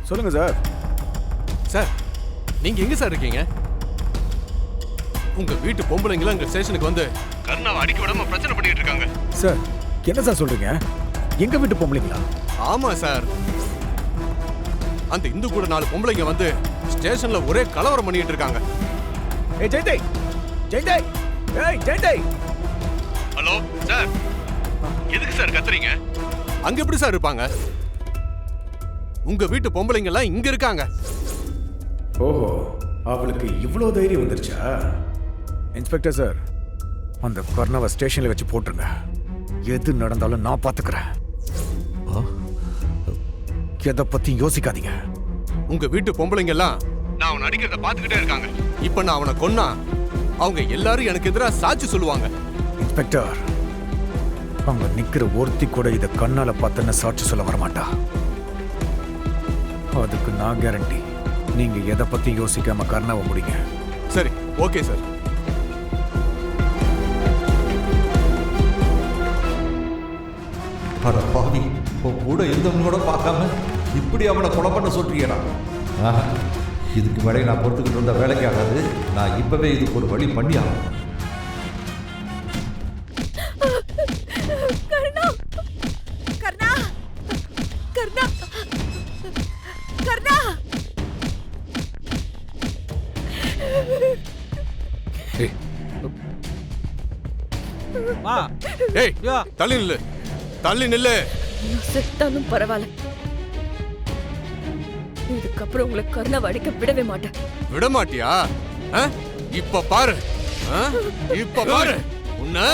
சொல்லுங்க sir. Sir நீங்க எங்க சார் இருக்கீங்க? உங்க வீட்டு பொம்பளைங்களாம் எங்க ஸ்டேஷனுக்கு வந்து கர்ணாவை அடிக்க விடாம பிரச்சனை பண்ணிட்டு இருக்காங்க. சார் என்ன சார் சொல்றீங்க? எங்க வீட்டு பொம்பளைங்களா? ஆமா சார். அந்த இந்து கூட 4 பொம்பளைங்க வந்து ஸ்டேஷன்ல ஒரே கலவரம் பண்ணிட்டு இருக்காங்க. ஏய் ஜெயந்தை, ஜெயந்தை, ஏய் ஜெயந்தை. ஹலோ சார், எதுக்கு சார் கத்துறீங்க? அங்க எப்படி சார் இருப்பாங்க? உங்க வீட்டு பொம்பளைங்க எல்லாம் இங்க இருக்காங்க. ஓஹோ, அவளுக்கு இவ்வளோ தைரியம் வந்துருச்சா? இன்ஸ்பெக்டர் சார், அந்த கர்ணாவை ஸ்டேஷன்ல வச்சு போட்டுருங்க. எது நடந்தாலும் நான் பாத்துக்கிறேன். எதை பத்தி யோசிக்காதீங்க. உங்க வீட்டு பொம்பளைங்க எல்லாம் நான் அவனை அடிக்கிறத பாத்துக்கிட்டே இருக்காங்க. இப்ப நான் அவனை கொன்னா அவங்க எல்லாரும் எனக்கு எதிராக சாட்சி சொல்லுவாங்க. இன்ஸ்பெக்டர், அவங்க நிக்கிற ஒருத்தி கூட இதை கண்ணால பார்த்தன்னு சாட்சி சொல்ல வரமாட்டா. அதுக்கு நான் கேரண்டி. நீங்க எதை பத்தி யோசிக்காம கர்ணாவை முடிங்க. சரி, ஓகே சார். அட பாவி, உன் கூட இருந்தவங்களோட பார்க்காம இப்படி அவனை கொலை பண்ண சொல்றீங்கடா. இதுக்கு மேலே நான் பொறுத்துக்கிட்டு இருந்த வேலைக்கு ஆகாது. நான் இப்பவே இதுக்கு ஒரு வழி பண்ணி ஆகணும். கர்ணா, கர்ணா, கர்ணா, கர்ணா. ஏய், தள்ளி நில்லு, தள்ளி நில்லு. செத்தாலும் பரவாயில்ல, இதுக்கப்புறம் உங்களை கர்ணாவை அடிக்க விடவே மாட்டேன். விட மாட்டியா? இப்ப பாரு, இப்ப பாரு உன்ன.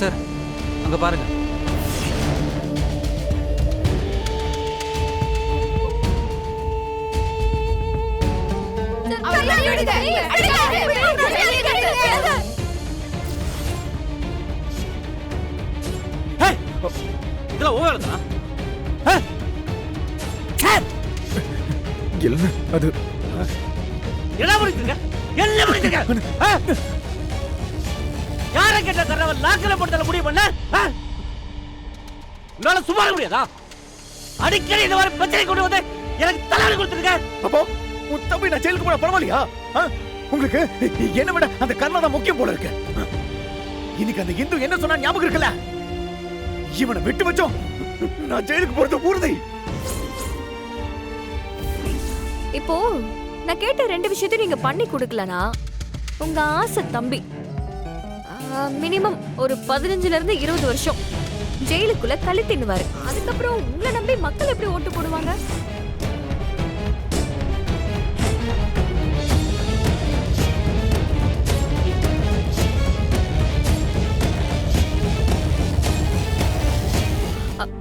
சார் அங்க பாருங்க. இதெல்லாம் ஓவர்தான். என்ன அது? என்ன பண்ணிருக்க? என்ன பண்ணிருக்க? யார கேட்ட கர்ணாவை லாக்கல போட்டல முடிவு பண்ண? உன்னால சும்மா இருக்க முடியாதா? அடிக்கடி இந்த மாதிரி பிரச்சனை கொண்டு வந்து எனக்கு தலைவலி கொடுத்துருக்க. அப்போ உன் தம்பி நான் ஜெயிலுக்கு போன பரவாயில்லையா? உங்களுக்கு என்ன விட அந்த கர்ணா தான் முக்கியம் போல இருக்கு. இன்னைக்கு அந்த இந்து என்ன சொன்னா ஞாபகம் இருக்குல்ல? இவனை விட்டு வச்சோம் நான் ஜெயிலுக்கு போறது உறுதி. இப்போ நான் கேட்ட 2 விஷயத்தையும் நீங்க பண்ணி கொடுக்கலனா உங்க ஆசை தம்பி மினிமம் ஒரு 15ல இருந்து 20 வருஷம் ஜெயிலுக்குள்ள களி தின்னுவாரு. அதுக்கப்புறம் உங்களை நம்பி மக்கள் எப்படி ஓட்டு போடுவாங்க?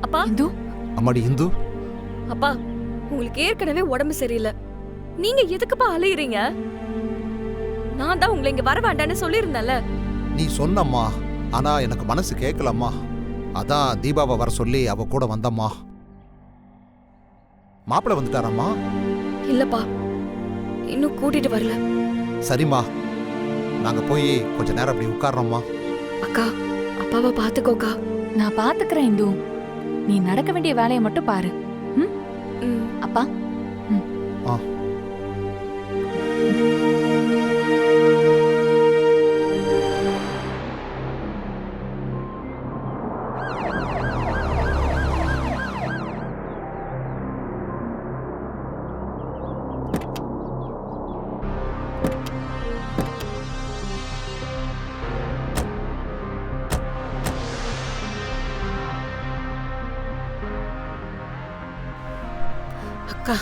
அப்பா, இந்து, அம்மாடி இந்து. அப்பா, உங்களுக்கு ஏற்கனவே உடம்பு சரியில்லை. நீங்க எதுக்குப்பா அலையுறீங்க? நான் தான் உங்களை இங்க வர வேண்டாம்னு சொல்லியிருந்தேன்ல. நீ சொன்னம்மா, ஆனா எனக்கு மனசு கேட்கலம்மா. அதான் தீபாவை வர சொல்லி அவ கூட வந்தம்மா. மாப்பிள்ளை வந்துட்டாரம்மா? இல்லப்பா, இன்னும் கூட்டிட்டு வரல. சரிம்மா, நாங்க போய் கொஞ்ச நேரம் அப்படி உட்கார்றோம்மா. அக்கா, அப்பாவை பாத்துக்கோக்கா. நான் பாத்துக்கிறேன் இந்து. நீ நடக்க வேண்டிய வேலையை மட்டும் பாரு. அப்பா. ஆ. அக்கா,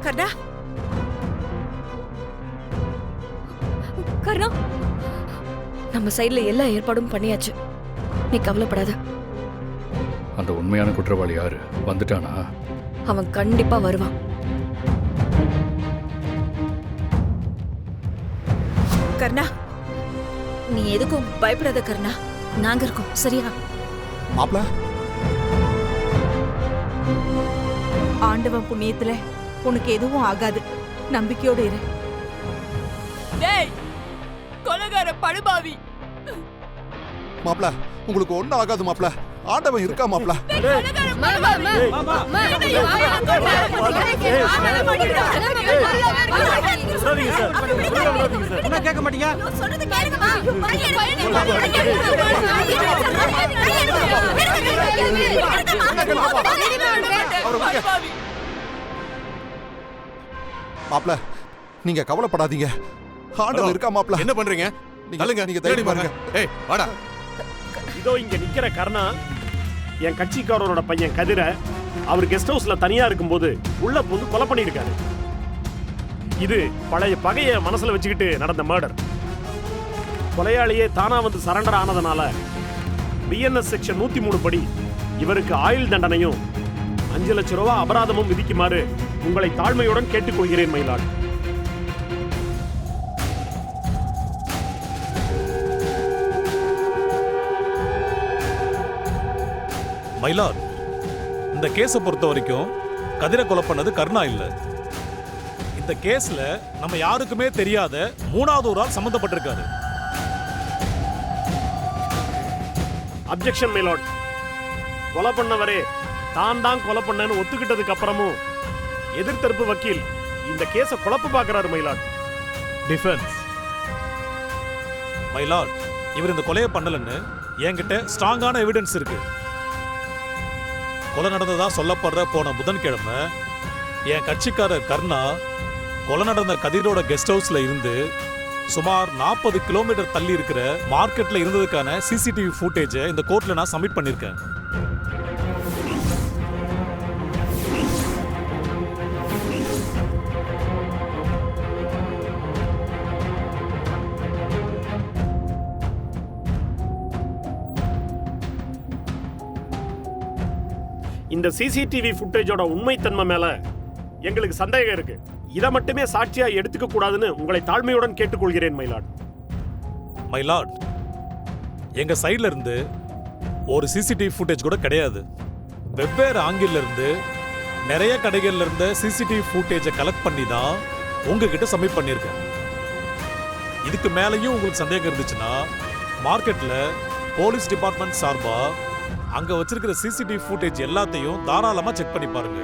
கர்ணா, கர்ணா, நம்ம சைடுல எல்லா ஏற்பாடும் பண்ணியாச்சு. நீ கவலைப்படாத. அந்த உண்மையான குற்றவாளி யாரு? வந்துட்டானா? அவன் கண்டிப்பா வருவான். கர்ணா, நீ எதுக்கும் பயப்படாத கர்ணா. நாங்க இருக்கோம், சரியா? மாப்பிள்ள, ஆண்டவன் புண்ணியத்துல உனக்கு எதுவும் ஆகாது. நம்பிக்கையோடு இரு. டேய், கொலைகார படுபாவி, மாப்ள உங்களுக்கு ஒண்ணும் ஆகாது மாப்ள. ஆண்டவன் இருக்கா மாப்ள. என்ன கேட்க மாட்டீங்க? மாப்ள நீங்க கவலைப்படாதீங்க. ஆண்டவன் இருக்கா மாப்ள. என்ன பண்றீங்க? நீங்க தைரியம் பாருங்க. ஏய் வாடா. இதோ இங்க நிக்கிற கர்ணா என் கட்சிக்காரரோட பையன் கதிர அவர் கெஸ்ட் ஹவுஸ்ல தனியா இருக்கும்போது உள்ள புந்து கொலை பண்ணிருக்காரு. இது பழைய பகைய மனசுல வச்சுக்கிட்டு நடந்த மர்டர். கொலையாளியே தானா வந்து சரண்டர் ஆனதுனால பிஎன்எஸ் செக்ஷன் 103 படி இவருக்கு ஆயுள் தண்டனையும் 5 லட்சம் ரூபாய் அபராதமும் விதிக்குமாறு உங்களை தாழ்மையுடன் கேட்டுக்கொள்கிறேன் மயிலாட். மயிலாட், இந்த கேஸை பொறுத்த வரைக்கும் கதிரை கொலை பண்ணது கருணா இல்ல. இந்த கேஸ்ல நம்ம யாருக்குமே தெரியாத 3வது ஒரு ஆள் சம்பந்தப்பட்டிருக்காரு. அப்ஜெக்ஷன் மயிலாட். கொலை பண்ணவரே தான் கொலை பண்ணேன்னு ஒத்துக்கிட்டதுக்கு அப்புறமும் எதிர்த்தரப்பு வக்கீல் இந்த கேஸை குழப்ப பார்க்கிறாரு மயிலாட். டிஃபென்ஸ். மயிலாட், இவர் இந்த கொலையை பண்ணலன்னு என்கிட்ட ஸ்ட்ராங்கான எவிடன்ஸ் இருக்கு. கொலை நடந்ததா சொல்லப்படுற போன புதன்கிழமை என் கட்சிக்காரர் கர்ணா கொலை நடந்த கதிரோட கெஸ்ட் ஹவுஸ்ல இருந்து சுமார் 40 கிலோமீட்டர் தள்ளி இருக்கிற மார்க்கெட்ல இருந்ததுக்கான சிசிடிவி ஃபுட்டேஜை இந்த கோர்ட்ல நான் சப்மிட் பண்ணிருக்கேன். இந்த சிசிடிவி ஃபுட்டேஜோட உண்மைத்தன்மை மேல எங்களுக்கு சந்தேகம் இருக்கு. இதை மட்டுமே சாட்சியா எடுத்துக்க கூடாதுன்னு உங்களை தாழ்மையுடன் கேட்டுக்கொள்கிறேன் மயிலாட். மயிலாட், எங்க சைட்ல இருந்து ஒரு சிசிடிவி ஃபுட்டேஜ் கூட கிடையாது. வெவ்வேறு ஆங்கிள் இருந்து நிறைய கடைகள்ல இருந்த சிசிடிவி ஃபுட்டேஜை கலெக்ட் பண்ணி தான் உங்ககிட்ட சப்மிட் பண்ணியிருக்கேன். இதுக்கு மேலேயும் உங்களுக்கு சந்தேகம் இருந்துச்சுன்னா மார்க்கெட்ல போலீஸ் டிபார்ட்மெண்ட் சார்பா அங்க வச்சிருக்கிற சிசிடிவி ஃபுட்டேஜ் எல்லாத்தையும் தாராளமா செக் பண்ணி பாருங்க.